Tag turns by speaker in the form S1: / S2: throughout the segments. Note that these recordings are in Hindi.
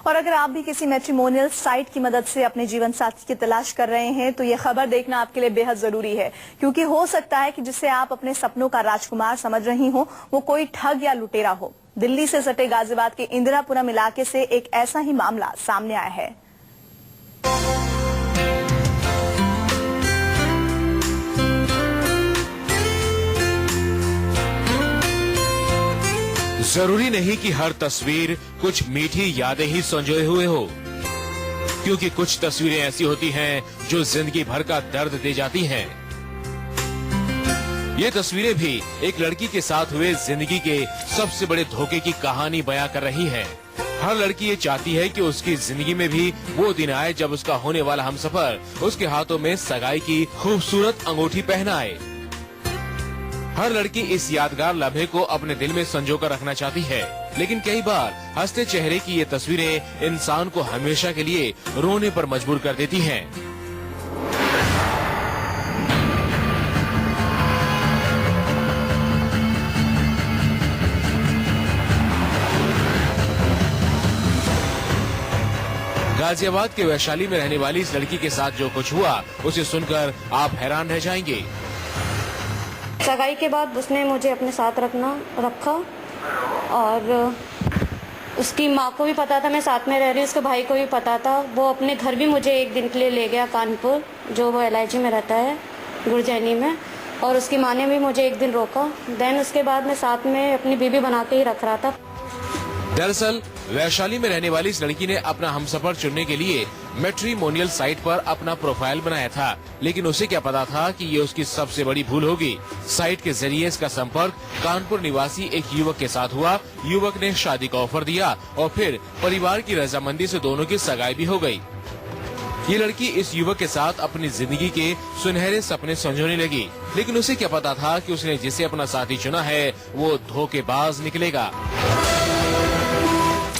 S1: और अगर आप भी किसी मैट्रिमोनियल साइट की मदद से अपने जीवन साथी की तलाश कर रहे हैं तो ये खबर देखना आपके लिए बेहद जरूरी है, क्योंकि हो सकता है कि जिसे आप अपने सपनों का राजकुमार समझ रही हो वो कोई ठग या लुटेरा हो। दिल्ली से सटे गाजियाबाद के इंदिरापुरम इलाके से एक ऐसा ही मामला सामने आया है।
S2: जरूरी नहीं कि हर तस्वीर कुछ मीठी यादें ही संजोए हुए हो, क्योंकि कुछ तस्वीरें ऐसी होती हैं जो जिंदगी भर का दर्द दे जाती हैं। ये तस्वीरें भी एक लड़की के साथ हुए जिंदगी के सबसे बड़े धोखे की कहानी बयां कर रही हैं। हर लड़की ये चाहती है कि उसकी जिंदगी में भी वो दिन आए जब उसका होने वाला हमसफर उसके हाथों में सगाई की खूबसूरत अंगूठी पहनाए। हर लड़की इस यादगार लम्हे को अपने दिल में संजो कर रखना चाहती है, लेकिन कई बार हंसते चेहरे की ये तस्वीरें इंसान को हमेशा के लिए रोने पर मजबूर कर देती हैं। गाजियाबाद के वैशाली में रहने वाली इस लड़की के साथ जो कुछ हुआ उसे सुनकर आप हैरान रह जाएंगे।
S3: सगाई के बाद उसने मुझे अपने साथ रखा और उसकी माँ को भी पता था मैं साथ में रह रही हूँ, उसके भाई को भी पता था। वो अपने घर भी मुझे एक दिन के लिए ले गया कानपुर, जो वो LIG में रहता है गुरजैनी में, और उसकी माँ ने भी मुझे एक दिन रोका। देन उसके बाद मैं साथ में अपनी बीबी बना के ही रख रहा था।
S2: दरअसल वैशाली में रहने वाली इस लड़की ने अपना हमसफर चुनने के लिए मैट्रिमोनियल साइट पर अपना प्रोफाइल बनाया था, लेकिन उसे क्या पता था कि ये उसकी सबसे बड़ी भूल होगी। साइट के जरिए इसका संपर्क कानपुर निवासी एक युवक के साथ हुआ। युवक ने शादी का ऑफर दिया और फिर परिवार की रजामंदी से दोनों की सगाई भी हो गई। ये लड़की इस युवक के साथ अपनी जिंदगी के सुनहरे सपने संजोने लगी, लेकिन उसे क्या पता था कि उसने जिसे अपना साथी चुना है वो धोखेबाज निकलेगा।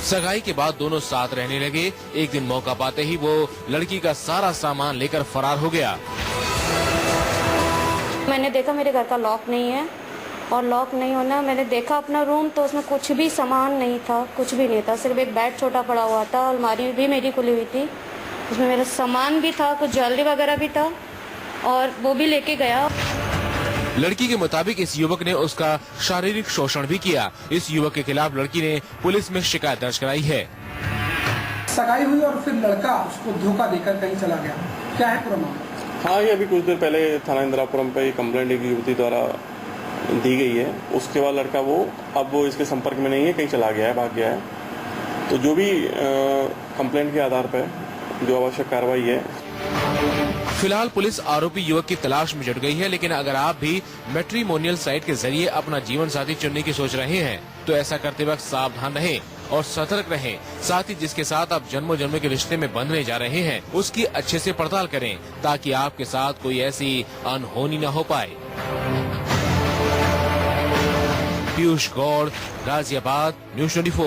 S2: सगाई के बाद दोनों साथ रहने लगे। एक दिन मौका पाते ही वो लड़की का सारा सामान लेकर फरार हो गया।
S3: मैंने देखा मेरे घर का लॉक नहीं है, और लॉक नहीं होना, मैंने देखा अपना रूम तो उसमें कुछ भी सामान नहीं था, कुछ भी नहीं था। सिर्फ एक बेड छोटा पड़ा हुआ था, अलमारी भी मेरी खुली हुई थी, उसमें मेरा सामान भी था, कुछ ज्वेलरी वगैरह भी था, और वो भी लेके गया।
S2: लड़की के मुताबिक इस युवक ने उसका शारीरिक शोषण भी किया। इस युवक के खिलाफ लड़की ने पुलिस में शिकायत दर्ज कराई है।
S4: सगाई हुई और फिर लड़का उसको धोखा देकर कहीं चला गया, क्या है पूरा मामला?
S5: हाँ, ये अभी कुछ देर पहले थाना इंदिरापुरम पे कंप्लेंट एक युवती द्वारा दी गई है। उसके बाद लड़का वो इसके संपर्क में नहीं है, कहीं चला गया है, भाग गया है। तो जो भी कंप्लेंट के आधार पर जो आवश्यक कार्रवाई है।
S2: फिलहाल पुलिस आरोपी युवक की तलाश में जुट गई है, लेकिन अगर आप भी मैट्रिमोनियल साइट के जरिए अपना जीवन साथी चुनने की सोच रहे हैं तो ऐसा करते वक्त सावधान रहें और सतर्क रहें। साथ ही जिसके साथ आप जन्मों जन्म के रिश्ते में बंधने जा रहे हैं उसकी अच्छे से पड़ताल करें, ताकि आपके साथ कोई ऐसी अनहोनी न हो पाए। पीयूष गौड़, गाजियाबाद, न्यूज़ 24।